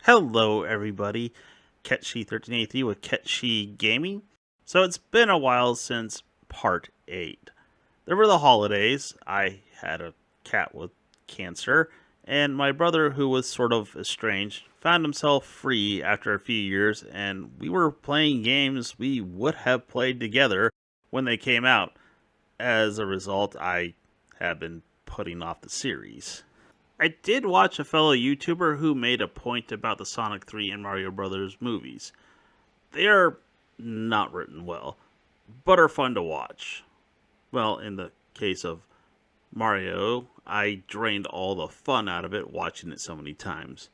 Hello, everybody. Ketshi1383 with Ketshi Gaming. So it's been a while since part 8. There were the holidays. I had a cat with cancer, and my brother, who was sort of estranged, found himself free after a few years, and we were playing games we would have played together when they came out. As a result, I have been putting off the series. I did watch a fellow YouTuber who made a point about the Sonic 3 and Mario Brothers movies. They are not written well, but are fun to watch. Well, in the case of Mario, I drained all the fun out of it watching it so many times.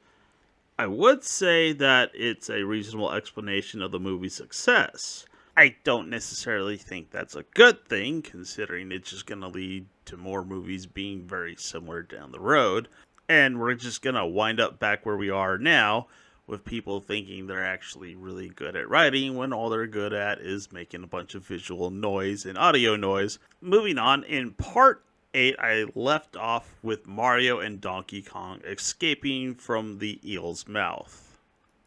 I would say that it's a reasonable explanation of the movie's success. I don't necessarily think that's a good thing, considering it's just going to lead to more movies being very similar down the road. And we're just going to wind up back where we are now, with people thinking they're actually really good at writing when all they're good at is making a bunch of visual noise and audio noise. Moving on, in part 8, I left off with Mario and Donkey Kong escaping from the eel's mouth.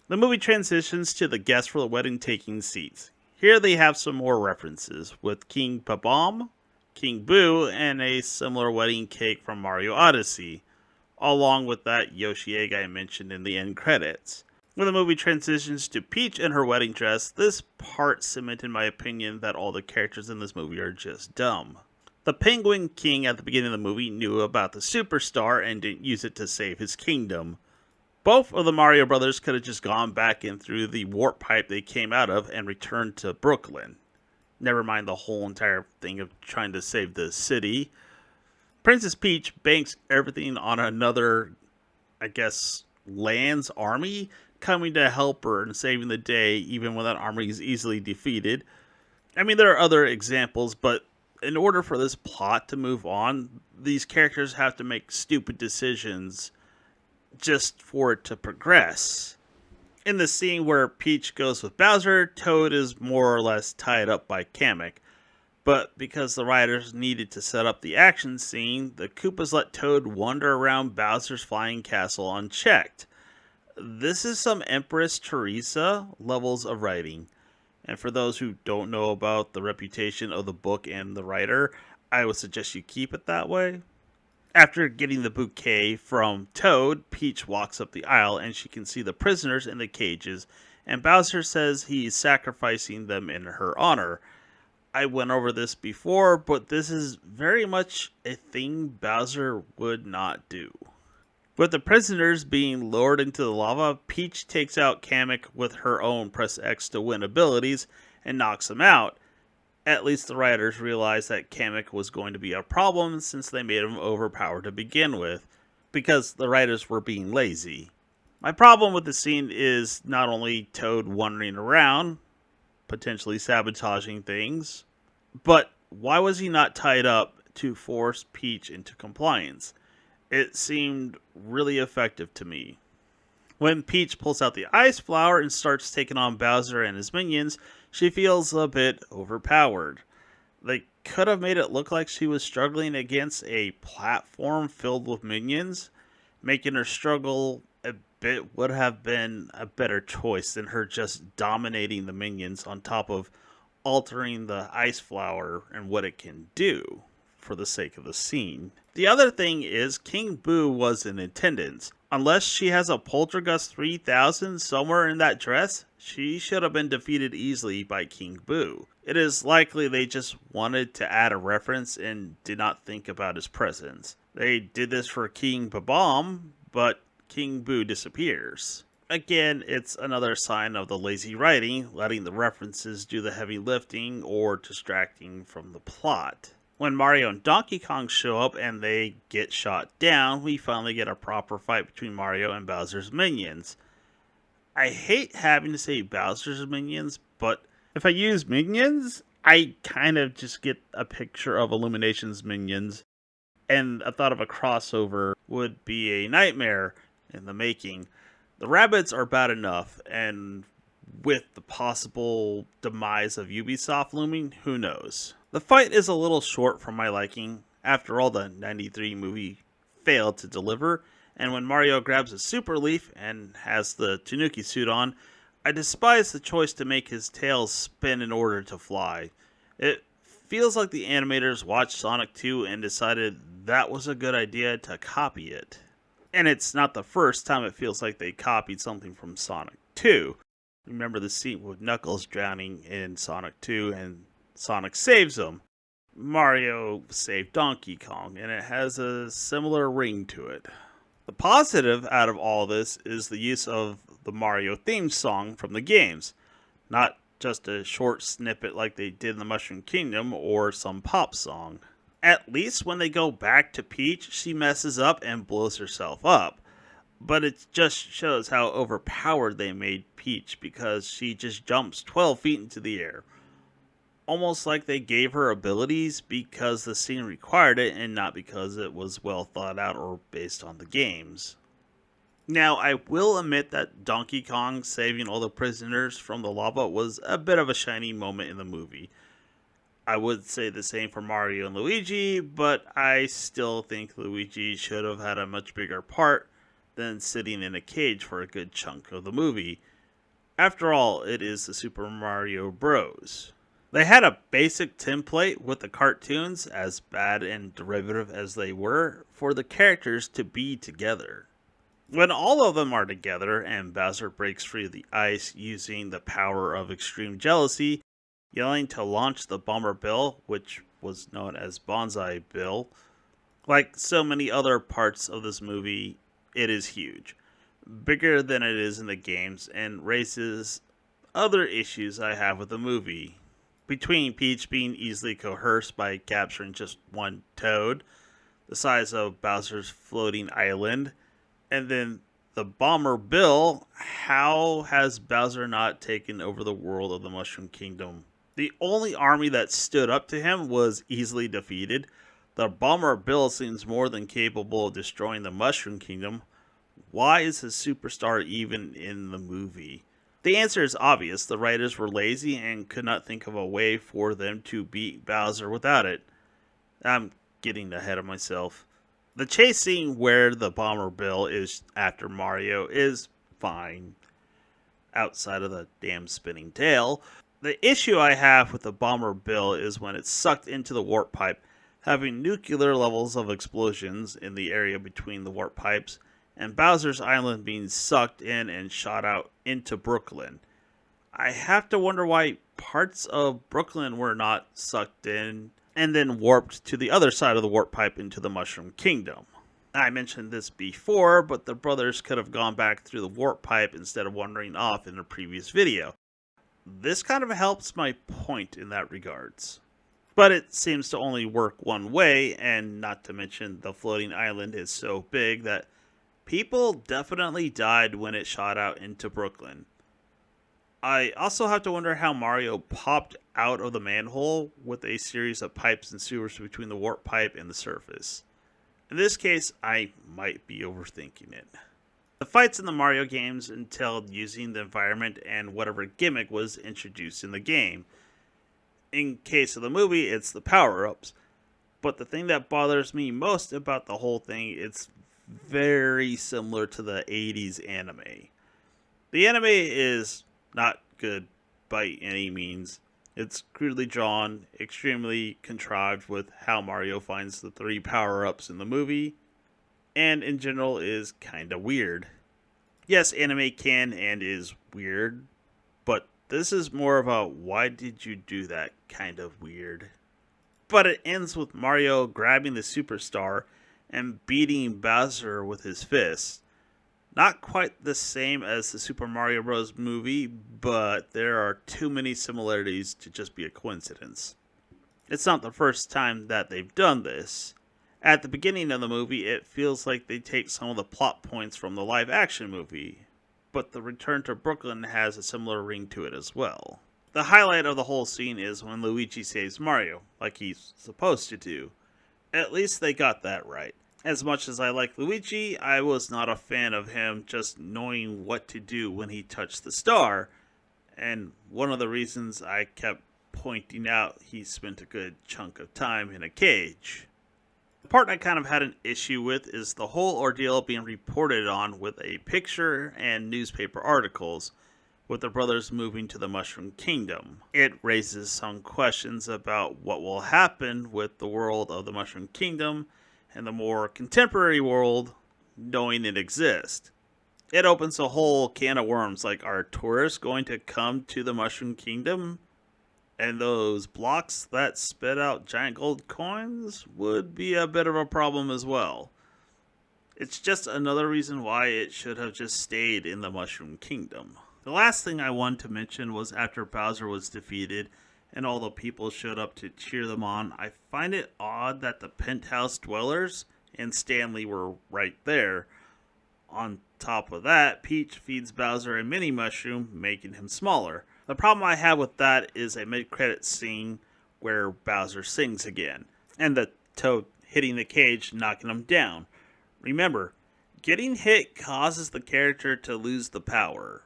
The movie transitions to the guests for the wedding taking seats. Here they have some more references, with King Babam, King Boo, and a similar wedding cake from Mario Odyssey, along with that Yoshi egg I mentioned in the end credits. When the movie transitions to Peach in her wedding dress, this part cemented my opinion that all the characters in this movie are just dumb. The Penguin King at the beginning of the movie knew about the superstar and didn't use it to save his kingdom. Both of the Mario brothers could have just gone back in through the warp pipe they came out of and returned to Brooklyn. Never mind the whole entire thing of trying to save the city. Princess Peach banks everything on another, land's army coming to help her and saving the day, even when that army is easily defeated. I mean, there are other examples, but in order for this plot to move on, these characters have to make stupid decisions just for it to progress. In the scene where Peach goes with Bowser, Toad is more or less tied up by Kamek. But because the writers needed to set up the action scene, the Koopas let Toad wander around Bowser's flying castle unchecked. This is some Empress Teresa levels of writing. And for those who don't know about the reputation of the book and the writer, I would suggest you keep it that way. After getting the bouquet from Toad, Peach walks up the aisle and she can see the prisoners in the cages, and Bowser says he's sacrificing them in her honor. I went over this before, but this is very much a thing Bowser would not do. With the prisoners being lowered into the lava, Peach takes out Kamek with her own press X to win abilities and knocks him out. At least the writers realized that Kamek was going to be a problem since they made him overpowered to begin with, because the writers were being lazy. My problem with the scene is not only Toad wandering around, potentially sabotaging things, but why was he not tied up to force Peach into compliance? It seemed really effective to me. When Peach pulls out the ice flower and starts taking on Bowser and his minions, she feels a bit overpowered. They could have made it look like she was struggling against a platform filled with minions. Making her struggle a bit would have been a better choice than her just dominating the minions on top of altering the ice flower and what it can do for the sake of the scene. The other thing is King Boo was in attendance. Unless she has a Poltergust 3000 somewhere in that dress, she should have been defeated easily by King Boo. It is likely they just wanted to add a reference and did not think about his presence. They did this for King Babam, but King Boo disappears. Again, it's another sign of the lazy writing, letting the references do the heavy lifting or distracting from the plot. When Mario and Donkey Kong show up and they get shot down, we finally get a proper fight between Mario and Bowser's minions. I hate having to say Bowser's minions, but if I use minions, I kind of just get a picture of Illumination's minions, and a thought of a crossover would be a nightmare in the making. The rabbits are bad enough, and with the possible demise of Ubisoft looming, who knows? The fight is a little short for my liking. After all, the '93 movie failed to deliver, And when Mario grabs a super leaf and has the Tanuki suit on, I despise the choice to make his tail spin in order to fly. It feels like the animators watched Sonic 2 and decided that was a good idea to copy it. And it's not the first time it feels like they copied something from Sonic 2. Remember the scene with Knuckles drowning in Sonic 2 and Sonic saves him. Mario saved Donkey Kong, and it has a similar ring to it. The positive out of all this is the use of the Mario theme song from the games, not just a short snippet like they did in the Mushroom Kingdom or some pop song. At least when they go back to Peach, she messes up and blows herself up. But it just shows how overpowered they made Peach because she just jumps 12 feet into the air. Almost like they gave her abilities because the scene required it and not because it was well thought out or based on the games. Now, I will admit that Donkey Kong saving all the prisoners from the lava was a bit of a shining moment in the movie. I would say the same for Mario and Luigi, but I still think Luigi should have had a much bigger part than sitting in a cage for a good chunk of the movie. After all, it is the Super Mario Bros. They had a basic template with the cartoons, as bad and derivative as they were, for the characters to be together. When all of them are together and Bowser breaks free of the ice using the power of extreme jealousy, yelling to launch the Bomber Bill, which was known as Bonsai Bill, like so many other parts of this movie, it is huge. Bigger than it is in the games and raises other issues I have with the movie. Between Peach being easily coerced by capturing just one toad, the size of Bowser's floating island, and then the Bomber Bill, how has Bowser not taken over the world of the Mushroom Kingdom? The only army that stood up to him was easily defeated. The Bomber Bill seems more than capable of destroying the Mushroom Kingdom. Why is his superstar even in the movie? The answer is obvious. The writers were lazy and could not think of a way for them to beat Bowser without it. I'm getting ahead of myself. The chase scene where the Bomber Bill is after Mario is fine, outside of the damn spinning tail. The issue I have with the Bomber Bill is when it's sucked into the warp pipe, having nuclear levels of explosions in the area between the warp pipes, and Bowser's Island being sucked in and shot out into Brooklyn. I have to wonder why parts of Brooklyn were not sucked in and then warped to the other side of the warp pipe into the Mushroom Kingdom. I mentioned this before, but the brothers could have gone back through the warp pipe instead of wandering off in a previous video. This kind of helps my point in that regards. But it seems to only work one way, and not to mention the floating island is so big that people definitely died when it shot out into Brooklyn. I also have to wonder how Mario popped out of the manhole with a series of pipes and sewers between the warp pipe and the surface. In this case, I might be overthinking it. The fights in the Mario games entailed using the environment and whatever gimmick was introduced in the game. In case of the movie, it's the power-ups. But the thing that bothers me most about the whole thing, it's very similar to the 80s anime. The anime is not good by any means. It's crudely drawn, extremely contrived with how Mario finds the 3 power-ups in the movie, and in general is kinda weird. Yes, anime can and is weird, but this is more of a why did you do that kind of weird. But it ends with Mario grabbing the superstar and beating Bowser with his fist. Not quite the same as the Super Mario Bros. Movie, but there are too many similarities to just be a coincidence. It's not the first time that they've done this. At the beginning of the movie, it feels like they take some of the plot points from the live-action movie, but the return to Brooklyn has a similar ring to it as well. The highlight of the whole scene is when Luigi saves Mario, like he's supposed to do. At least they got that right. As much as I like Luigi, I was not a fan of him just knowing what to do when he touched the star, and one of the reasons I kept pointing out he spent a good chunk of time in a cage. The part I kind of had an issue with is the whole ordeal being reported on with a picture and newspaper articles, with the brothers moving to the Mushroom Kingdom. It raises some questions about what will happen with the world of the Mushroom Kingdom and the more contemporary world, knowing it exists. It opens a whole can of worms, like, are tourists going to come to the Mushroom Kingdom? And those blocks that spit out giant gold coins would be a bit of a problem as well. It's just another reason why it should have just stayed in the Mushroom Kingdom. The last thing I wanted to mention was after Bowser was defeated and all the people showed up to cheer them on, I find it odd that the penthouse dwellers and Stanley were right there. On top of that, Peach feeds Bowser a mini mushroom, making him smaller. The problem I have with that is a mid-credit scene where Bowser sings again, and the Toad hitting the cage, knocking him down. Remember, getting hit causes the character to lose the power.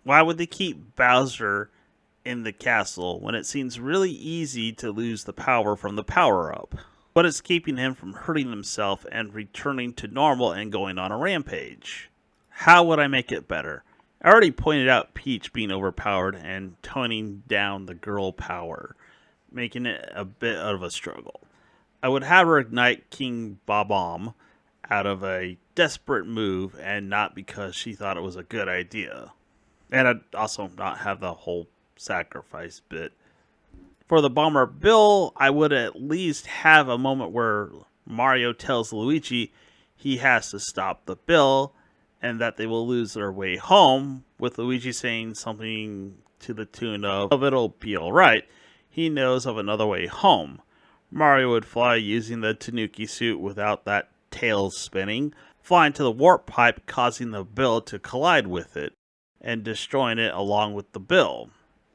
Why would they keep Bowser in the castle when it seems really easy to lose the power from the power-up? What is keeping him from hurting himself and returning to normal and going on a rampage? How would I make it better? I already pointed out Peach being overpowered and toning down the girl power, making it a bit of a struggle. I would have her ignite King Bob-omb out of a desperate move and not because she thought it was a good idea. And I'd also not have the whole sacrifice bit. For the Bomber Bill, I would at least have a moment where Mario tells Luigi he has to stop the bill and that they will lose their way home, with Luigi saying something to the tune of "It'll be alright, he knows of another way home." Mario would fly using the Tanuki suit without that tail spinning, flying to the warp pipe, causing the bill to collide with it, and destroying it along with the bill,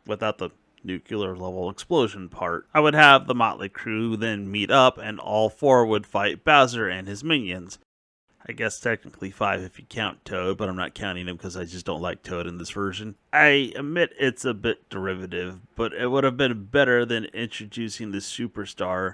without the nuclear level explosion part. I would have the Motley Crew then meet up and all four would fight Bowser and his minions. I guess technically 5 if you count Toad, but I'm not counting him because I just don't like Toad in this version. I admit it's a bit derivative, but it would have been better than introducing the superstar,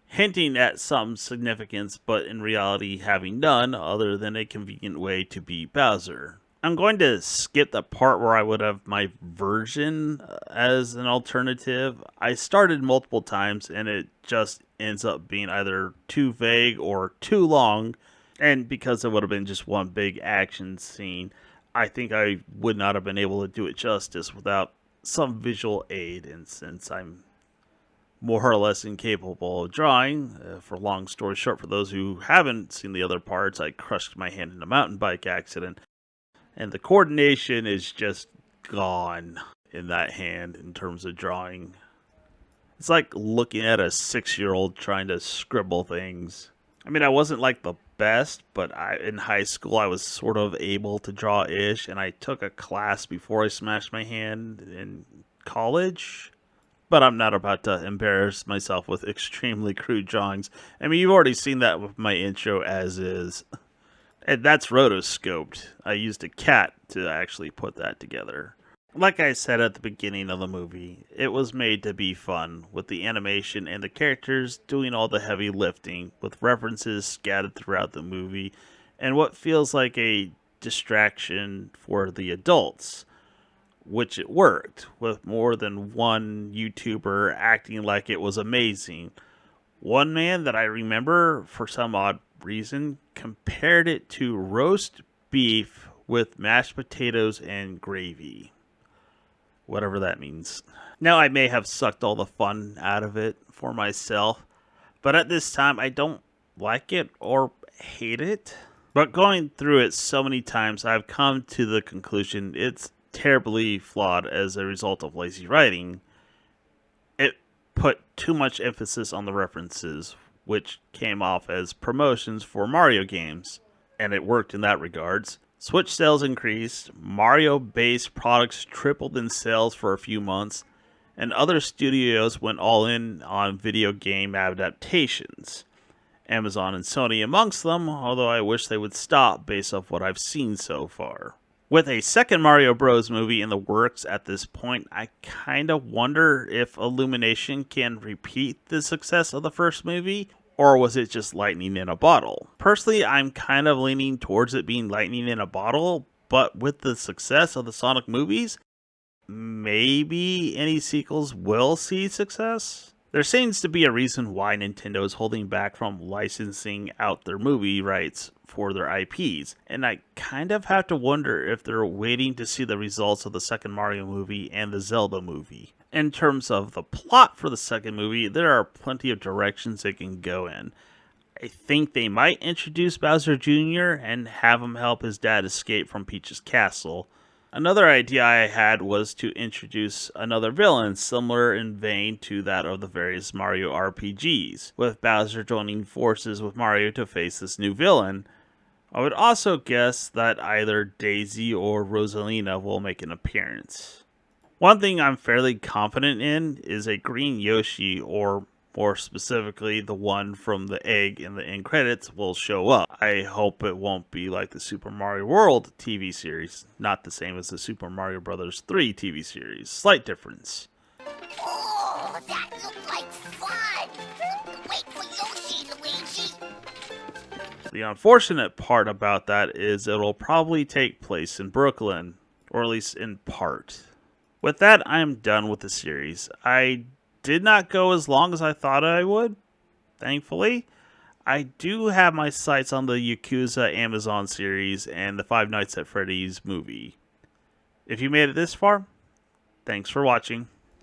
hinting at some significance, but in reality having none other than a convenient way to beat Bowser. I'm going to skip the part where I would have my version as an alternative. I started multiple times and it just ends up being either too vague or too long. And because it would have been just one big action scene, I think I would not have been able to do it justice without some visual aid. And since I'm more or less incapable of drawing, for long story short, for those who haven't seen the other parts, I crushed my hand in a mountain bike accident. And the coordination is just gone in that hand in terms of drawing. It's like looking at a 6-year-old trying to scribble things. I mean, I wasn't like the best, but in high school I was sort of able to draw-ish, and I took a class before I smashed my hand in college. But I'm not about to embarrass myself with extremely crude drawings. I mean, you've already seen that with my intro as is. And that's rotoscoped. I used a cat to actually put that together. Like I said at the beginning of the movie, it was made to be fun, with the animation and the characters doing all the heavy lifting, with references scattered throughout the movie, and what feels like a distraction for the adults. Which it worked, with more than one YouTuber acting like it was amazing. One man that I remember, for some odd reason, compared it to roast beef with mashed potatoes and gravy. Whatever that means. Now, I may have sucked all the fun out of it for myself, but at this time I don't like it or hate it. But going through it so many times, I've come to the conclusion it's terribly flawed as a result of lazy writing. It put too much emphasis on the references, which came off as promotions for Mario games, and it worked in that regards. Switch sales increased, Mario-based products tripled in sales for a few months, and other studios went all in on video game adaptations. Amazon and Sony amongst them, although I wish they would stop based off what I've seen so far. With a second Mario Bros. Movie in the works at this point, I kind of wonder if Illumination can repeat the success of the first movie, Or was it just lightning in a bottle? Personally, I'm kind of leaning towards it being lightning in a bottle, but with the success of the Sonic movies, maybe any sequels will see success? There seems to be a reason why Nintendo is holding back from licensing out their movie rights for their IPs, and I kind of have to wonder if they're waiting to see the results of the second Mario movie and the Zelda movie. In terms of the plot for the second movie, there are plenty of directions it can go in. I think they might introduce Bowser Jr. and have him help his dad escape from Peach's castle. Another idea I had was to introduce another villain similar in vein to that of the various Mario RPGs, with Bowser joining forces with Mario to face this new villain. I would also guess that either Daisy or Rosalina will make an appearance. One thing I'm fairly confident in is a green Yoshi, or more specifically, the one from the egg in the end credits, will show up. I hope it won't be like the Super Mario World TV series, not the same as the Super Mario Bros. 3 TV series. Slight difference. Oh, that looked like fun! Wait for Yoshi, Luigi! The unfortunate part about that is it'll probably take place in Brooklyn, or at least in part. With that, I'm done with the series. I did not go as long as I thought I would, thankfully. I do have my sights on the Yakuza Amazon series and the Five Nights at Freddy's movie. If you made it this far, thanks for watching.